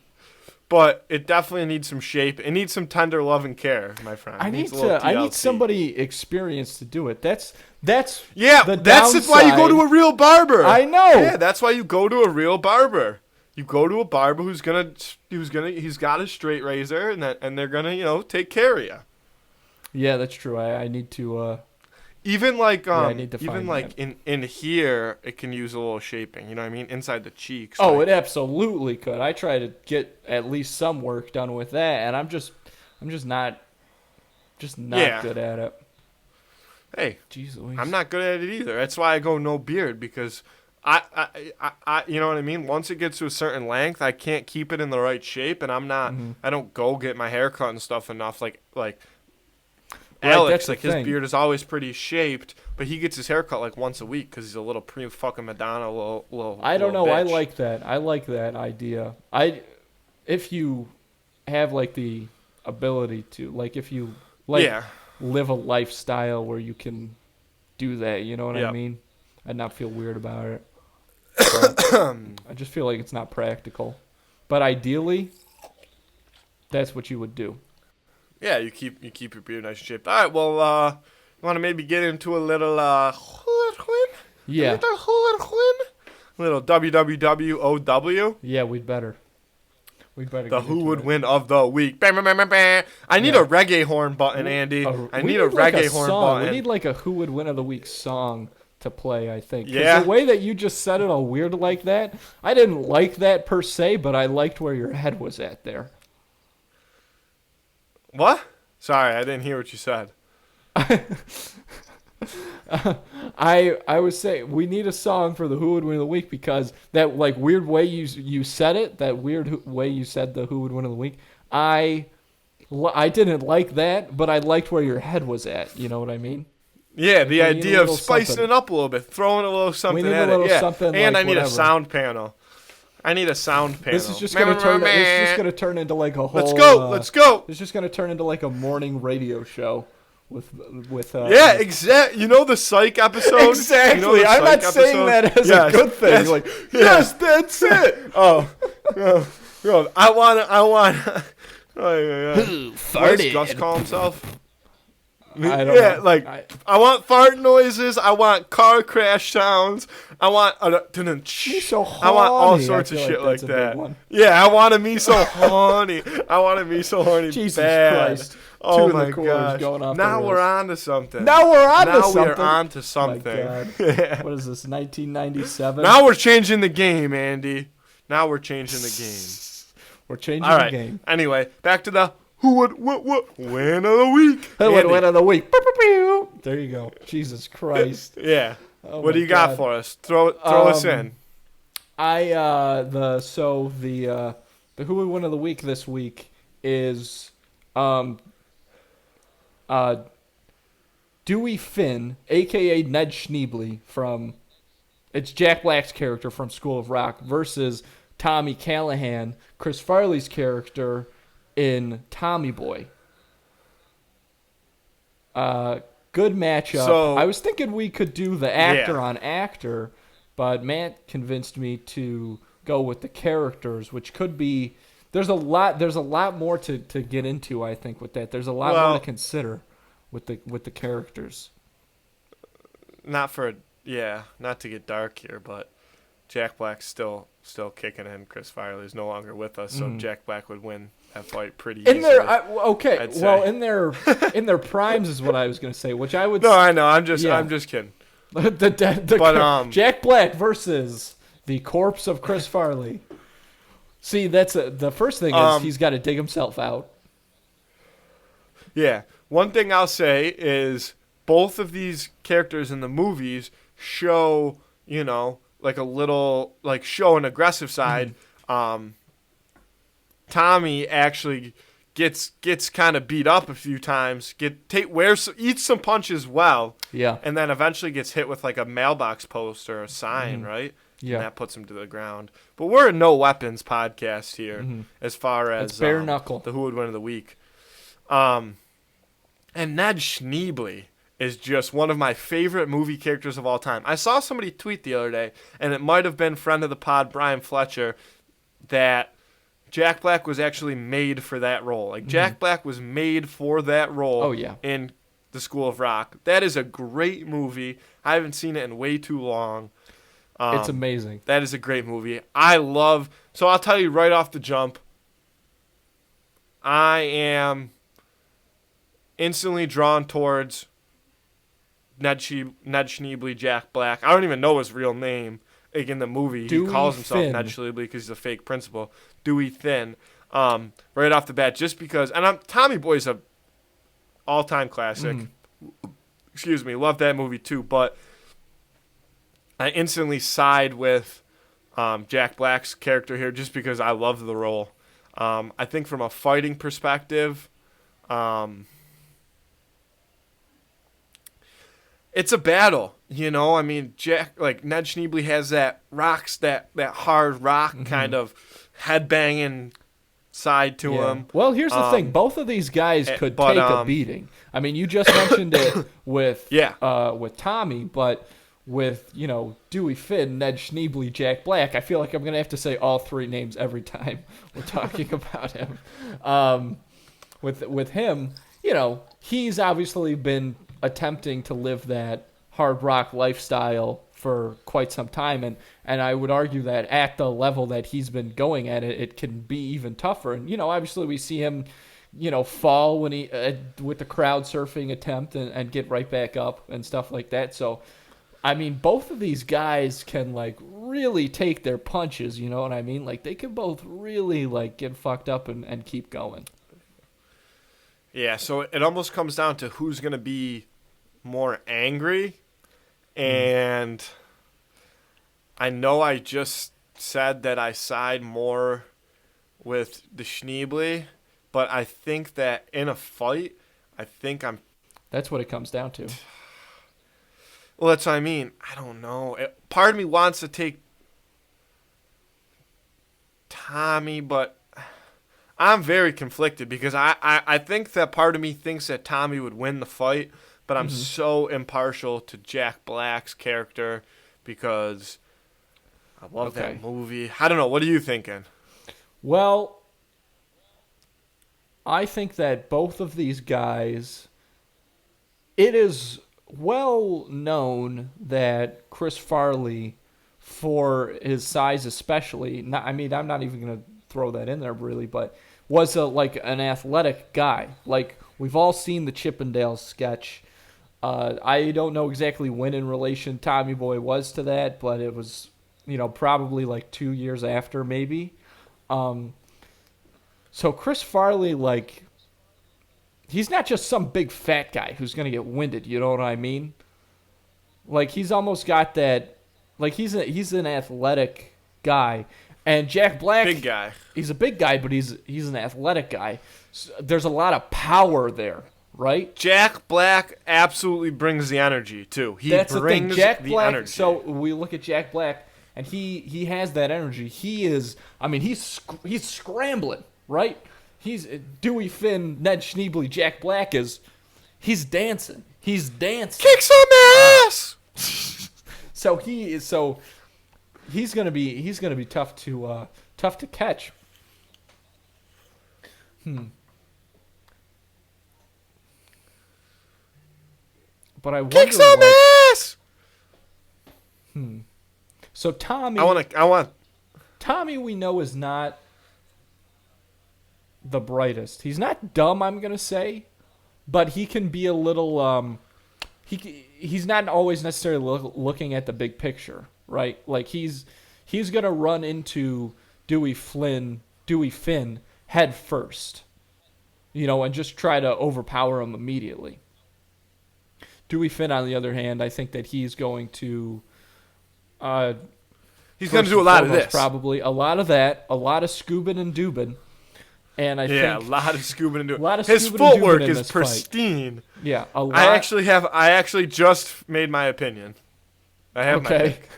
but it definitely needs some shape. It needs some tender love and care, my friend. I need somebody experienced to do it. That's that's downside. why you go to a real barber. I know. Yeah, that's why you go to a real barber. You go to a barber he's got a straight razor and they're gonna take care of you. Yeah, that's true. I need to. Even like I need to even like in here, it can use a little shaping. You know what I mean? Inside the cheeks. Oh, it absolutely could. I try to get at least some work done with that, and I'm just not good at it. Hey, jeez Louise. I'm not good at it either. That's why I go no beard because I you know what I mean? Once it gets to a certain length, I can't keep it in the right shape, and I'm not. Mm-hmm. I don't go get my hair cut and stuff enough like. Alex, like his beard is always pretty shaped, but he gets his hair cut like once a week because he's a little fucking Madonna, little. I don't know. Bitch. I like that. I like that idea. If you have like the ability to, like, if you live a lifestyle where you can do that, you know what I mean, and not feel weird about it. I just feel like it's not practical, but ideally, that's what you would do. Yeah, you keep your beard nice and shaped. All right, well, you want to maybe get into a little Yeah. Little WWWOW. Yeah, we'd better. The Who Would Win of the Week. I need a reggae horn button, Andy. I need a reggae horn button. We need like a Who Would Win of the Week song to play, I think. Yeah. The way that you just said it all weird like that, I didn't like that per se, but I liked where your head was at there. What? Sorry, I didn't hear what you said. I was saying we need a song for the Who Would Win of the Week because that like weird way you said it, that weird way you said the Who Would Win of the Week, I didn't like that, but I liked where your head was at. You know what I mean? Yeah, the we need a idea of little spicing something. it up a little bit, throwing a little something need a at little it. Yeah, something, and like, I need whatever. a sound panel. I need a sound panel. This is just gonna turn. It's just gonna turn into like a whole. Let's go. Let's go. It's just gonna turn into like a morning radio show with. Yeah, exactly. You know the psych episode. Exactly. You know the I'm not psych saying episode? that as Yes, a good thing. yes, Like, yes, that's it. Oh, I want. Who What does Gus call himself? I don't know. like I want fart noises. I want car crash sounds. I want so I want all horny. sorts I of feel shit like like that's a big that. one. Yeah, I want to be so horny. I want to be so horny. Jesus bad. Christ. Oh Two of my the coolers gosh. going off the Now we're rails. on to something. Now we're on to Now something. we're on to My something. God. Yeah. What is this? 1997. Now we're changing the game, Andy. Now we're changing the game. We're changing All right. the game. Anyway, back to the who would what win of the week. Who would Andy. win of the week? Pew, pew, pew. There you go. Jesus Christ. Yeah. Oh What do my you got God. for us? Throw us in. The who would win of the week this week is Dewey Finn, aka Ned Schneebly from it's Jack Black's character from School of Rock versus Tommy Callahan, Chris Farley's character in Tommy Boy. Good matchup. So- I was thinking we could do the actor Yeah. on actor, but Matt convinced me to go with the characters, which could be there's a lot more to get into, I think, with that. There's a lot more Well- to consider with the characters. Not to get dark here, but Jack Black's still kicking in. Chris Farley is no longer with us, so Jack Black would win that fight pretty easily. In their okay, I'd well, say. in their primes is what I was going to say, which I would No, I know. I'm just Yeah. kidding. But Jack Black versus the corpse of Chris Farley. See, that's the first thing is he's got to dig himself out. Yeah. One thing I'll say is both of these characters in the movies show, like a little, like show an aggressive side. Tommy actually gets kind of beat up a few times, eats some punches well, Yeah. and then eventually gets hit with like a mailbox post or a sign, right? Yeah. And that puts him to the ground. But we're a no weapons podcast here as far as It's bare knuckle. the who would win of the week. And Ned Schneebly is just one of my favorite movie characters of all time. I saw somebody tweet the other day, and it might have been friend of the pod Brian Fletcher, that Jack Black was actually made for that role. Like Jack Black was made for that role. Oh, yeah. In The School of Rock. That is a great movie. I haven't seen it in way too long. It's amazing. That is a great movie. So I'll tell you right off the jump, I am instantly drawn towards Ned Schneebly, Jack Black. I don't even know his real name. Like in the movie, Dewey he calls himself Finn. Ned Schneebly because he's a fake principal. Dewey Finn. Right off the bat, just because, and Tommy Boy's a all-time classic. Excuse me, love that movie too. But I instantly side with Jack Black's character here just because I love the role. I think from a fighting perspective, it's a battle. I mean, Ned Schneebly has that hard rock kind of headbanging side to Yeah. him. Well, here's the thing. Both of these guys could but, take a beating. I mean, you just mentioned it with with Tommy, but with, Dewey Finn, Ned Schneebly, Jack Black, I feel like I'm going to have to say all three names every time we're talking about him. With him, he's obviously been attempting to live that hard rock lifestyle for quite some time, and I would argue that at the level that he's been going at it, it can be even tougher. And obviously we see him, fall when he with the crowd surfing attempt and get right back up and stuff like that. So, I mean, both of these guys can like really take their punches. You know what I mean? Like they can both really like get fucked up and keep going. Yeah, so it almost comes down to who's going to be more angry. And I know I just said that I side more with the Schneebly, But I think that in a fight, That's what it comes down to. well, that's what I mean. I don't know. Part of me wants to take Tommy, but I'm very conflicted because I think that part of me thinks that Tommy would win the fight, but I'm so impartial to Jack Black's character because I love that movie. I don't know. What are you thinking? Well, I think that both of these guys, it is well known that Chris Farley, for his size especially, I'm not even going to throw that in there really, but was an athletic guy. Like, we've all seen the Chippendales sketch. I don't know exactly when in relation Tommy Boy was to that, but it was, probably like 2 years after maybe. So Chris Farley, he's not just some big fat guy who's going to get winded, you know what I mean? Like, he's almost got that, he's an athletic guy. And Jack Black, big guy. He's a big guy, but he's an athletic guy. So there's a lot of power there, right? Jack Black absolutely brings the energy too. That's brings the thing. Jack the Black. energy. So we look at Jack Black, and he has that energy. He is. He's scrambling, right? He's Dewey Finn, Ned Schneebly. Jack Black is. He's dancing. He's dancing. Kick some ass. So he's gonna be tough to catch. But I wonder, kick some ass. So Tommy, I want. Tommy, we know, is not the brightest. He's not dumb, I'm gonna say, but he can be a little. He's not always necessarily looking at the big picture, right? Like he's gonna run into Dewey Finn head first, and just try to overpower him immediately. Dewey Finn, on the other hand, I think that he's going to. He's going to do a lot of this. Probably a lot of that, a lot of scoobing and doobing, and I think a lot of scoobing and doobing. A lot of his scoobing footwork and doobing is pristine. Fight. Yeah, a lot. I actually just made my opinion. I have my pick.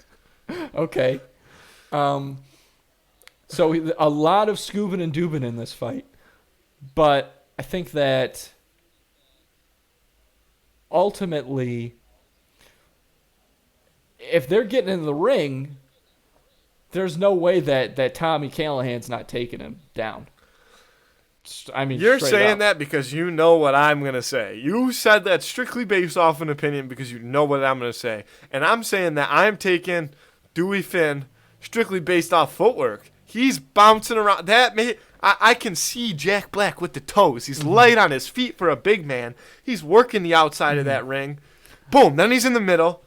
Okay. So a lot of scoobing and doobing in this fight, but I think that ultimately, if they're getting in the ring, there's no way that Tommy Callahan's not taking him down. You're saying that because you know what I'm going to say. You said that strictly based off an opinion because you know what I'm going to say. And I'm saying that I'm taking Dewey Finn strictly based off footwork. He's bouncing around. I can see Jack Black with the toes. He's light on his feet for a big man. He's working the outside of that ring. Boom. Then he's in the middle.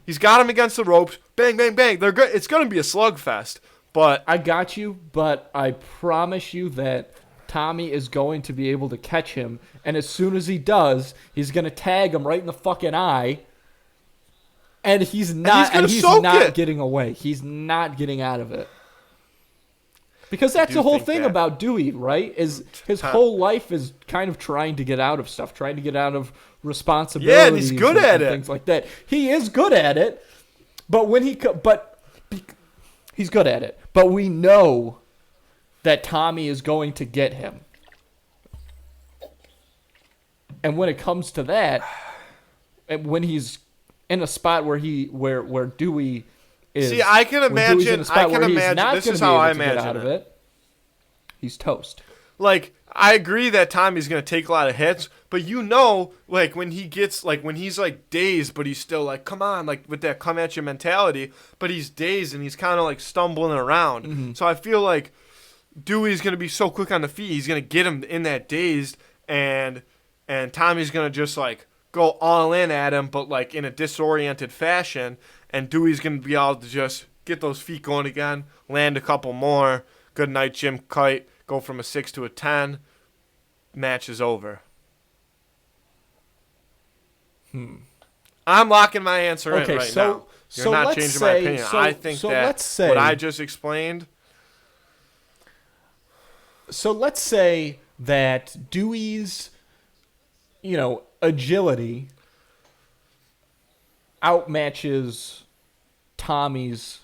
He's got him against the ropes. Bang, bang, bang. They're good. It's going to be a slugfest. But I got you, but I promise you that Tommy is going to be able to catch him. And as soon as he does, he's going to tag him right in the fucking eye. And he's not getting away. He's not getting out of it. Because that's the whole thing about Dewey, right? Is his whole life is kind of trying to get out of stuff, trying to get out of responsibilities. Yeah, and he's good at it. Things like that. He is good at it, but he's good at it. But we know that Tommy is going to get him. And when it comes to that, when he's in a spot where Dewey is, see, I can imagine. This is how I imagine it. He's toast. Like, I agree that Tommy's gonna take a lot of hits, but when he's dazed, but he's still like, come on, like with that come at you mentality, but he's dazed and he's kind of like stumbling around. Mm-hmm. So I feel like Dewey's gonna be so quick on the feet, he's gonna get him in that dazed, and Tommy's gonna just like go all in at him, but like in a disoriented fashion. And Dewey's going to be able to just get those feet going again, land a couple more. Good night, Jim Kite. Go from a 6 to a 10. Match is over. I'm locking my answer in right now. You're not changing my opinion. I think that what I just explained. So let's say that Dewey's, agility outmatches Tommy's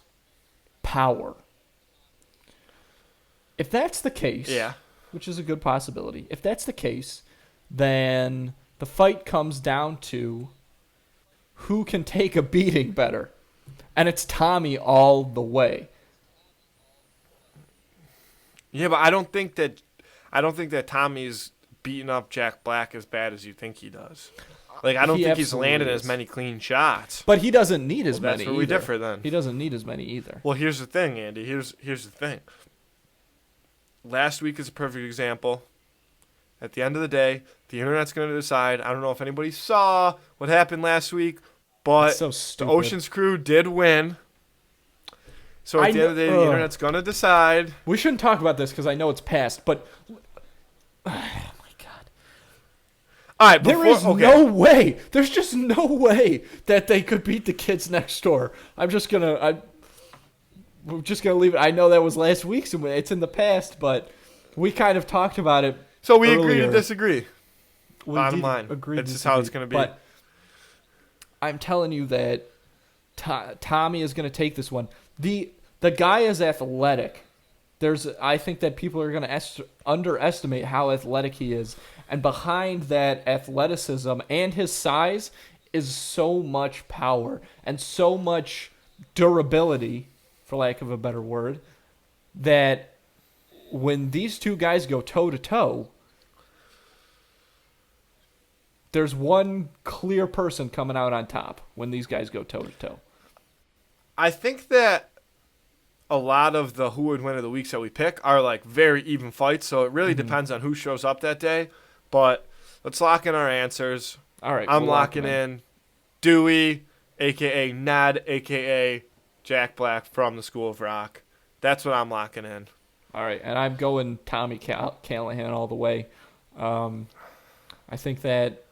power. If that's the case, Yeah. which is a good possibility, if that's the case, then the fight comes down to who can take a beating better. And it's Tommy all the way. Yeah, but I don't think that Tommy's beating up Jack Black as bad as you think he does. Like, I don't think he's landing as many clean shots. But he doesn't need as many. That's where we differ then. He doesn't need as many either. Well, here's the thing, Andy. Here's the thing. Last week is a perfect example. At the end of the day, the internet's going to decide. I don't know if anybody saw what happened last week, but It's so the stupid. Ocean's Crew did win. So at the end of the day, the internet's going to decide. We shouldn't talk about this because I know it's past, but oh my god. All right, There is no way. There's just no way that they could beat the kids next door. We're just gonna leave it. I know that was last week, so it's in the past, but we kind of talked about it. So we agree earlier. to disagree. We Bottom did line. agree That's to just how it's disagree. going to be. But I'm telling you that Tommy is going to take this one. The guy is athletic. I think that people are going to underestimate how athletic he is. And behind that athleticism and his size is so much power and so much durability, for lack of a better word, that when these two guys go toe-to-toe, there's one clear person coming out on top when these guys go toe-to-toe. I think that a lot of the who would win of the weeks that we pick are like very even fights, so it really depends on who shows up that day. But let's lock in our answers. All right. I'm we'll lock locking them in Dewey, a.k.a. Ned, a.k.a. Jack Black from the School of Rock. That's what I'm locking in. All right, and I'm going Tommy Callahan all the way. I think that,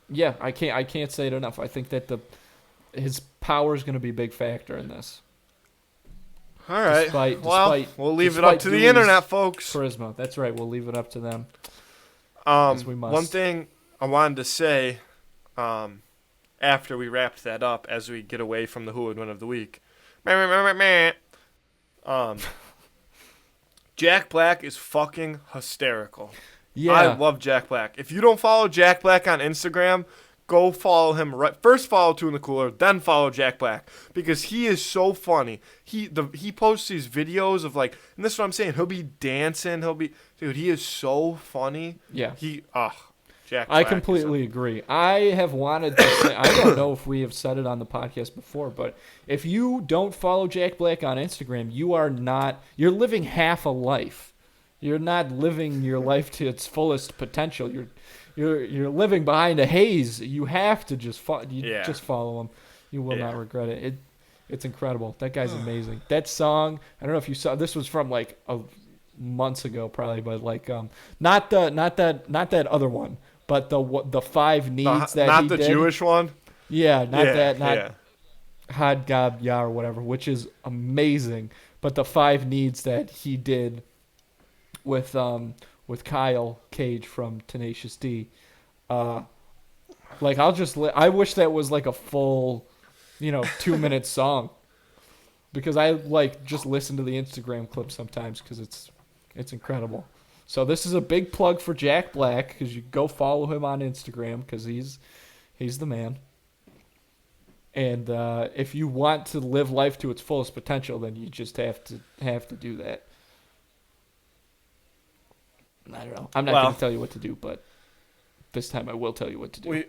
yeah, I can't say it enough. I think that his power is going to be a big factor in this. All right. Despite we'll leave it up to the Dewey's internet, folks. Charisma. That's right. We'll leave it up to them. As we must. One thing I wanted to say after we wrapped that up, as we get away from the who would win of the week. Jack Black is fucking hysterical. Yeah. I love Jack Black. If you don't follow Jack Black on Instagram, go follow him. First follow Two in the Cooler, then follow Jack Black, because he is so funny. He posts these videos of like, and this is what I'm saying. He'll be dancing. Dude, he is so funny. Yeah. Jack Black. I completely agree. I have wanted to say, I don't know if we have said it on the podcast before, but if you don't follow Jack Black on Instagram, you're living half a life. You're not living your life to its fullest potential. You're living behind a haze. You have to just just follow him. You will not regret it. It's incredible. That guy's amazing. That song, I don't know if you saw, this was from like months ago probably, but like not that other one, but the five needs that not he the did. Jewish one. Yeah, not Had Gab Ya or whatever, which is amazing. But the five needs that he did with Kyle Cage from Tenacious D, like I wish that was like a full, 2-minute song, because I like just listen to the Instagram clip sometimes because it's incredible. So this is a big plug for Jack Black, because you go follow him on Instagram because he's the man. And if you want to live life to its fullest potential, then you just have to do that. I don't know. I'm not going to tell you what to do, but this time I will tell you what to do.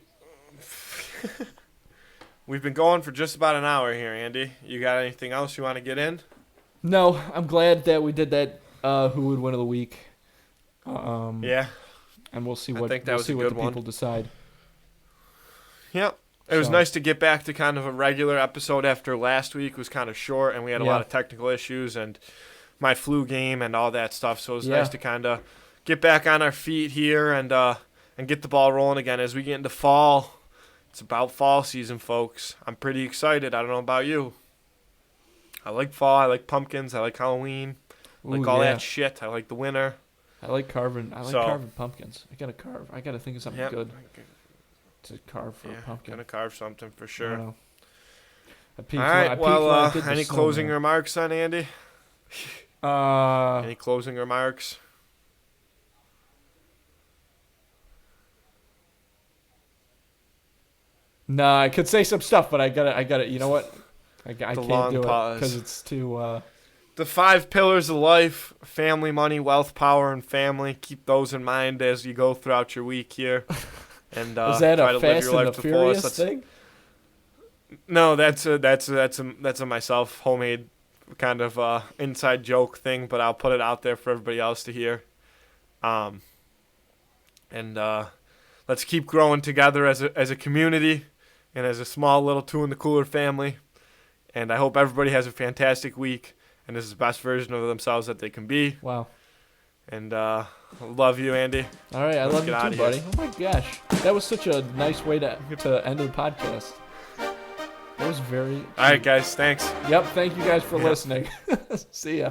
We've been going for just about an hour here, Andy. You got anything else you want to get in? No, I'm glad that we did that. Who would win of the week? Yeah. And we'll see what the people decide. Yep. It was nice to get back to kind of a regular episode after last week was kind of short, and we had a lot of technical issues and my flu game and all that stuff. So it was nice to kind of get back on our feet here and get the ball rolling again as we get into fall. It's about fall season, folks. I'm pretty excited. I don't know about you. I like fall. I like pumpkins. I like Halloween. I like all that shit. I like the winter. I like carving. I like So- carving pumpkins. I gotta carve. I gotta think of something Yep. good to carve for a pumpkin. Gonna carve something for I sure. don't know. I All peeked right. when I Well, did the any closing snowman. remarks on Andy? Any closing remarks? Nah, I could say some stuff, but I gotta. You know what? I can't long do it pause. because it's too. The 5 pillars of life: family, money, wealth, power, and family. Keep those in mind as you go throughout your week here. And Is that try a to live Fast your and life the to the fullest. Furious thing? No, that's a myself homemade kind of inside joke thing, but I'll put it out there for everybody else to hear. And let's keep growing together as a community and as a small little Two in the Cooler family. And I hope everybody has a fantastic week and is the best version of themselves that they can be. Wow. And love you, Andy. All right, I love you get too, outta here. buddy. Oh my gosh, that was such a nice way to end the podcast. That was very. All right, guys. Thanks. Yep. Thank you guys for Yeah. listening. See ya.